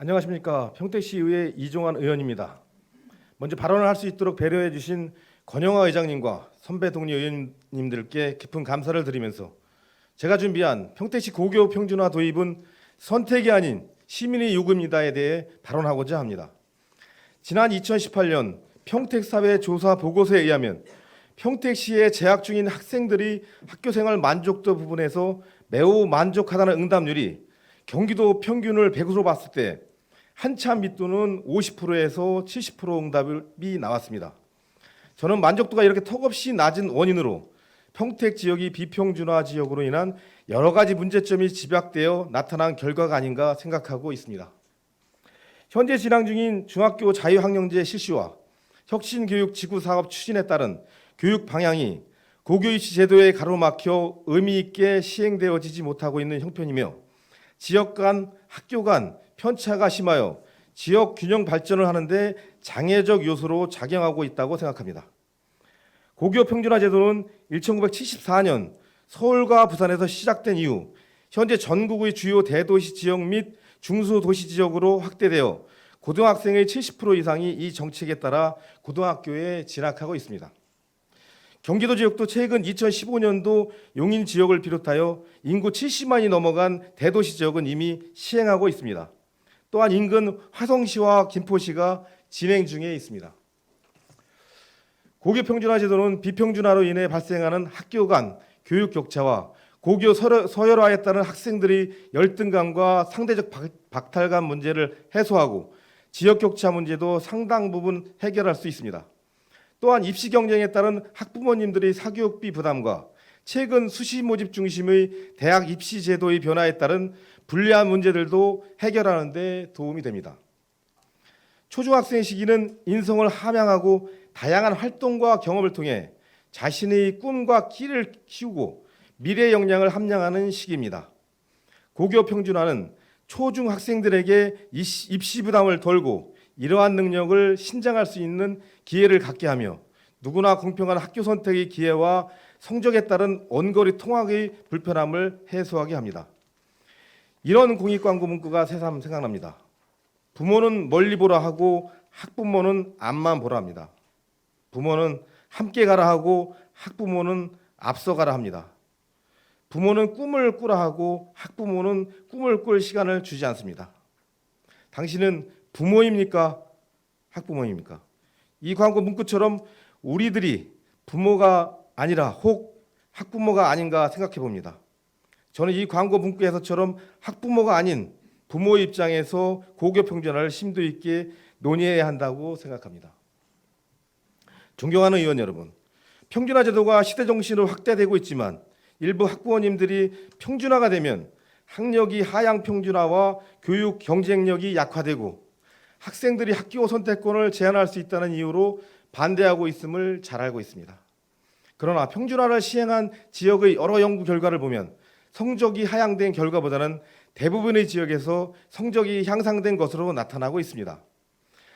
안녕하십니까. 평택시의회 이종환 의원입니다. 먼저 발언을 할 수 있도록 배려해 주신 권영화 의장님과 선배 동료 의원님들께 깊은 감사를 드리면서 제가 준비한 평택시 고교 평준화 도입은 선택이 아닌 시민의 요구입니다에 대해 발언하고자 합니다. 지난 2018년 평택사회 조사 보고서에 의하면 평택시에 재학 중인 학생들이 학교생활 만족도 부분에서 매우 만족하다는 응답률이 경기도 평균을 100으로 봤을 때 한참 밑도는 50%에서 70% 응답이 나왔습니다. 저는 만족도가 이렇게 턱없이 낮은 원인으로 평택 지역이 비평준화 지역으로 인한 여러 가지 문제점이 집약되어 나타난 결과가 아닌가 생각하고 있습니다. 현재 진행 중인 중학교 자유학령제 실시와 혁신교육 지구사업 추진에 따른 교육 방향이 고교 입시 제도에 가로막혀 의미 있게 시행되어지지 못하고 있는 형편이며 지역 간, 학교 간 편차가 심하여 지역 균형 발전을 하는데 장애적 요소로 작용하고 있다고 생각합니다. 고교 평준화 제도는 1974년 서울과 부산에서 시작된 이후 현재 전국의 주요 대도시 지역 및 중소도시 지역으로 확대되어 고등학생의 70% 이상이 이 정책에 따라 고등학교에 진학하고 있습니다. 경기도 지역도 최근 2015년도 용인 지역을 비롯하여 인구 70만이 넘어간 대도시 지역은 이미 시행하고 있습니다. 또한 인근 화성시와 김포시가 진행 중에 있습니다. 고교 평준화 제도는 비평준화로 인해 발생하는 학교 간 교육 격차와 고교 서열화에 따른 학생들의 열등감과 상대적 박탈감 문제를 해소하고 지역 격차 문제도 상당 부분 해결할 수 있습니다. 또한 입시 경쟁에 따른 학부모님들의 사교육비 부담과 최근 수시 모집 중심의 대학 입시 제도의 변화에 따른 불리한 문제들도 해결하는 데 도움이 됩니다. 초중학생 시기는 인성을 함양하고 다양한 활동과 경험을 통해 자신의 꿈과 끼를 키우고 미래 역량을 함양하는 시기입니다. 고교 평준화는 초중학생들에게 입시 부담을 덜고 이러한 능력을 신장할 수 있는 기회를 갖게 하며 누구나 공평한 학교 선택의 기회와 성적에 따른 원거리 통학의 불편함을 해소하게 합니다. 이런 공익광고 문구가 새삼 생각납니다. 부모는 멀리 보라 하고 학부모는 앞만 보라 합니다. 부모는 함께 가라 하고 학부모는 앞서 가라 합니다. 부모는 꿈을 꾸라 하고 학부모는 꿈을 꿀 시간을 주지 않습니다. 당신은 부모입니까? 학부모입니까? 이 광고 문구처럼 우리들이 부모가 아니라 혹 학부모가 아닌가 생각해 봅니다. 저는 이 광고 문구에서처럼 학부모가 아닌 부모의 입장에서 고교 평준화를 심도 있게 논의해야 한다고 생각합니다. 존경하는 의원 여러분, 평준화 제도가 시대 정신으로 확대되고 있지만 일부 학부모님들이 평준화가 되면 학력이 하향 평준화와 교육 경쟁력이 약화되고 학생들이 학교 선택권을 제한할 수 있다는 이유로 반대하고 있음을 잘 알고 있습니다. 그러나 평준화를 시행한 지역의 여러 연구 결과를 보면 성적이 하향된 결과보다는 대부분의 지역에서 성적이 향상된 것으로 나타나고 있습니다.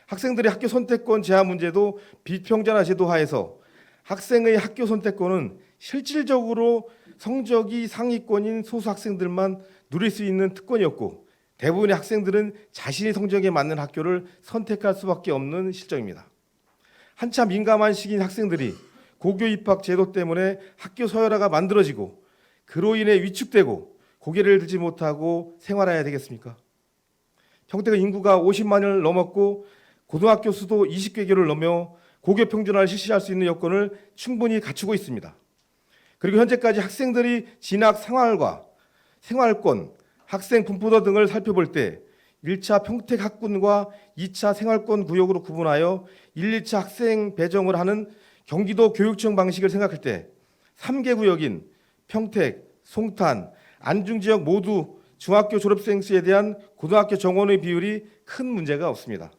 학생들의 학교 선택권 제한 문제도 비평준화 제도 하에서 학생의 학교 선택권은 실질적으로 성적이 상위권인 소수 학생들만 누릴 수 있는 특권이었고 대부분의 학생들은 자신의 성적에 맞는 학교를 선택할 수밖에 없는 실정입니다. 한참 민감한 시기인 학생들이 고교 입학 제도 때문에 학교 서열화가 만들어지고 그로 인해 위축되고 고개를 들지 못하고 생활해야 되겠습니까? 평택의 인구가 50만을 넘었고 고등학교 수도 20개 교를 넘어 고교 평준화를 실시할 수 있는 여건을 충분히 갖추고 있습니다. 그리고 현재까지 학생들이 진학 생활과 생활권, 학생 분포도 등을 살펴볼 때 1차 평택 학군과 2차 생활권 구역으로 구분하여 1, 2차 학생 배정을 하는 경기도 교육청 방식을 생각할 때 3개 구역인 평택, 송탄, 안중 지역 모두 중학교 졸업생 수에 대한 고등학교 정원의 비율이 큰 문제가 없습니다.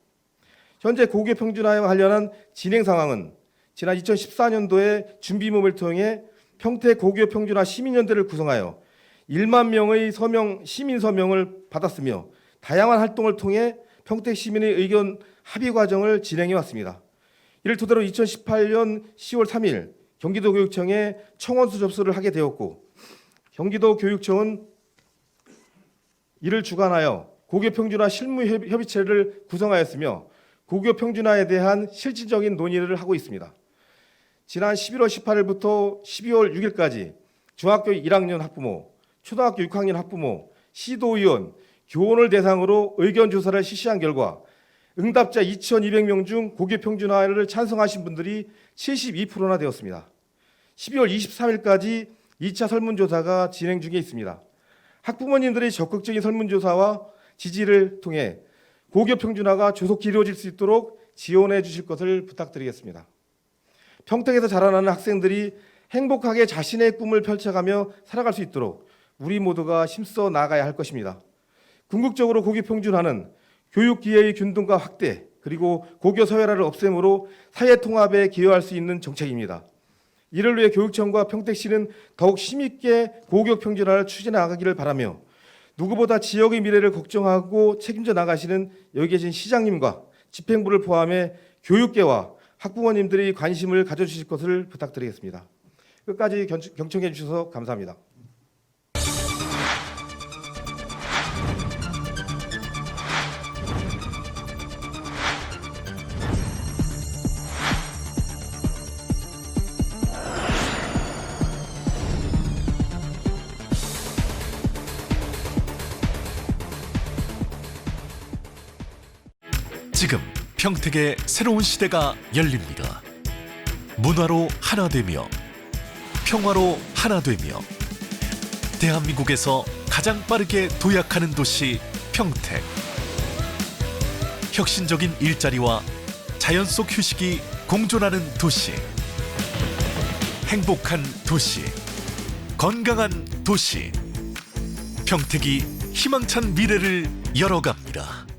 현재 고교 평준화와 관련한 진행 상황은 지난 2014년도에 준비모임을 통해 평택 고교 평준화 시민연대를 구성하여 1만 명의 시민 서명을 받았으며 다양한 활동을 통해 평택 시민의 의견 합의 과정을 진행해 왔습니다. 이를 토대로 2018년 10월 3일 경기도교육청에 청원서 접수를 하게 되었고 경기도교육청은 이를 주관하여 고교 평준화 실무 협의체를 구성하였으며 고교 평준화에 대한 실질적인 논의를 하고 있습니다. 지난 11월 18일부터 12월 6일까지 중학교 1학년 학부모, 초등학교 6학년 학부모, 시도의원, 교원을 대상으로 의견 조사를 실시한 결과 응답자 2,200명 중 고교 평준화를 찬성하신 분들이 72%나 되었습니다. 12월 23일까지 2차 설문조사가 진행 중에 있습니다. 학부모님들의 적극적인 설문조사와 지지를 통해 고교 평준화가 조속히 이루어질 수 있도록 지원해 주실 것을 부탁드리겠습니다. 평택에서 자라나는 학생들이 행복하게 자신의 꿈을 펼쳐가며 살아갈 수 있도록 우리 모두가 힘써 나가야 할 것입니다. 궁극적으로 고교 평준화는 교육 기회의 균등과 확대, 그리고 고교 서열화를 없앰으로 사회 통합에 기여할 수 있는 정책입니다. 이를 위해 교육청과 평택시는 더욱 힘있게 고교 평준화를 추진해 나가기를 바라며 누구보다 지역의 미래를 걱정하고 책임져 나가시는 여기 계신 시장님과 집행부를 포함해 교육계와 학부모님들이 관심을 가져주실 것을 부탁드리겠습니다. 끝까지 경청해 주셔서 감사합니다. 지금 평택의 새로운 시대가 열립니다. 문화로 하나 되며 평화로 하나 되며 대한민국에서 가장 빠르게 도약하는 도시 평택. 혁신적인 일자리와 자연 속 휴식이 공존하는 도시. 행복한 도시. 건강한 도시. 평택이 희망찬 미래를 열어갑니다.